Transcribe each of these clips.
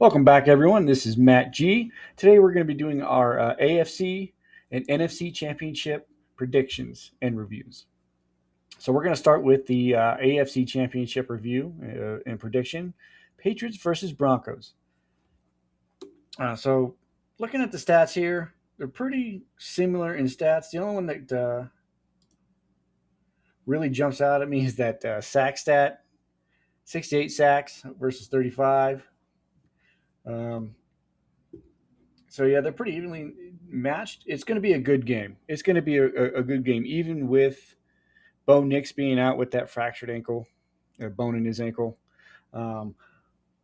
Welcome back, everyone. This is Matt G. Today we're going to be doing our AFC and NFC championship predictions and reviews. So we're going to start with the AFC championship review and prediction: Patriots versus Broncos. So looking at the stats here, they're pretty similar in stats. The only one that really jumps out at me is that sack stat: 68 sacks versus 35. Um, So yeah, they're pretty evenly matched. It's going to be a good game. It's going to be a good game, even with Bo Nix being out with that fractured ankle, a bone in his ankle. Um,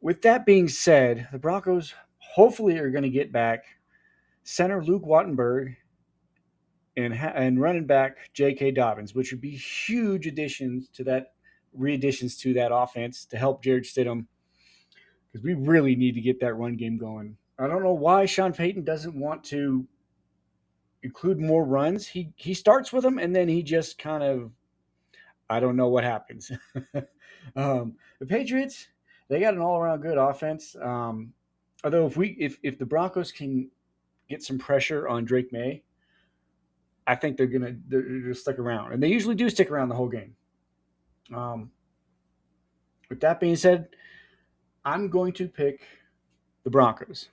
with that being said, the Broncos hopefully are going to get back center Luke Wattenberg and running back J.K. Dobbins, which would be huge additions to that, re-additions to that offense to help Jared Stidham because we really need to get that run game going. I don't know why Sean Payton doesn't want to include more runs. He starts with them and then he just kind of, I don't know what happens. The Patriots, they got an all around good offense. Although if the Broncos can get some pressure on Drake May, I think they're stick around, and they usually do stick around the whole game. Um, with that being said, I'm going to pick the Broncos.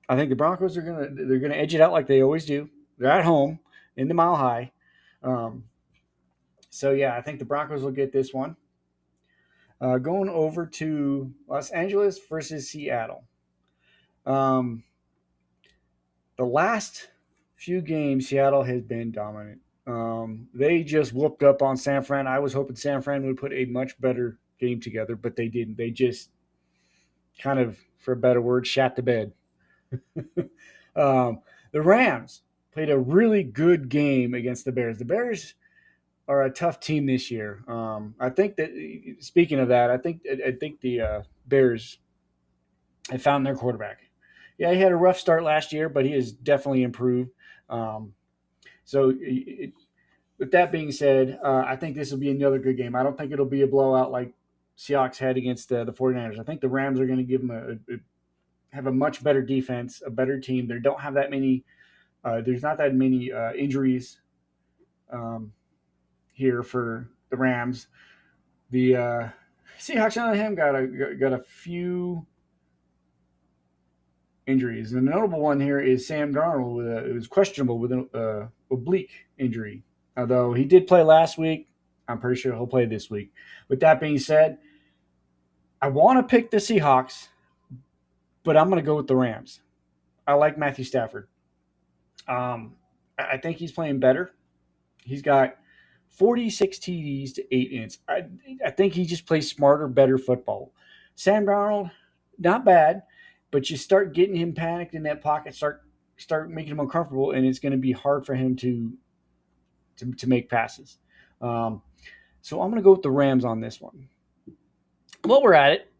I think the Broncos they're gonna edge it out like they always do. They're at home in the Mile High. Um, So yeah, I think the Broncos will get this one. Going over to Los Angeles versus Seattle. Um, the last few games, Seattle has been dominant. They just whooped up on San Fran. I was hoping San Fran would put a much better game together, but they didn't. They just kind of, for a better word, shat the bed. um, the Rams played a really good game against the Bears. The Bears are a tough team this year. I think that speaking of that, I think the Bears have found their quarterback. Yeah, he had a rough start last year, but he has definitely improved. Um, so, with that being said, I think this will be another good game. I don't think it'll be a blowout like Seahawks had against the 49ers. I think the Rams are going to give them have a much better defense, a better team. They don't have that many. There's not that many injuries. Um, Here for the Rams. The Seahawks on him got a few injuries, and the notable one here is Sam Darnold it was questionable with an oblique injury. Although he did play last week, I'm pretty sure he'll play this week. With that being said, I want to pick the Seahawks, but I'm going to go with the Rams. I like Matthew Stafford. I think he's playing better. He's got 46 TDs to 8 ints. I think he just plays smarter, better football. Sam Darnold, not bad, but you start getting him panicked in that pocket, start making him uncomfortable, and it's going to be hard for him to make passes. Um, so I'm going to go with the Rams on this one. While we're at it,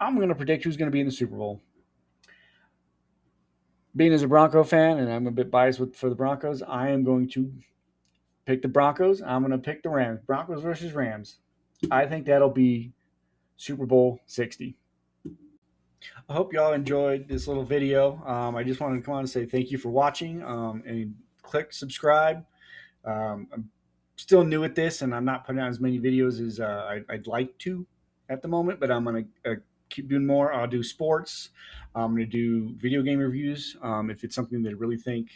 I'm going to predict who's going to be in the Super Bowl. Being as a Bronco fan, and I'm a bit biased for the Broncos, I am going to pick the Broncos. I'm going to pick the Rams. Broncos versus Rams. I think that'll be Super Bowl 60. I hope y'all enjoyed this little video. I just wanted to come on and say thank you for watching and click subscribe. I'm still new at this and I'm not putting out as many videos as I'd like to at the moment, but I'm going to keep doing more. I'll do sports. I'm going to do video game reviews if it's something that I really think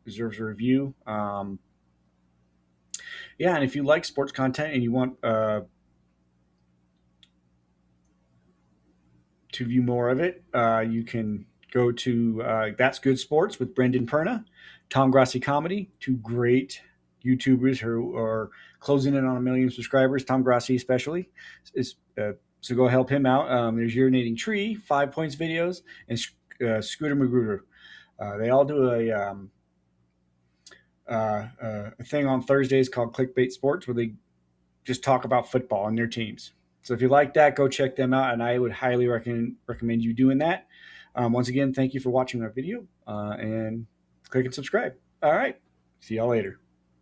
deserves a review. Yeah, and if you like sports content and you want to view more of it, you can go to That's Good Sports with Brendan Perna, Tom Grassi Comedy, two great YouTubers who are closing in on 1 million subscribers, Tom Grassi especially. So go help him out. There's Urinating Tree, 5 Points videos, and Scooter Magruder. They all do a thing on Thursdays called Clickbait Sports where they just talk about football and their teams. So if you like that, go check them out, and I would highly recommend you doing that. Once again, thank you for watching our video, and click and subscribe. All right. See y'all later.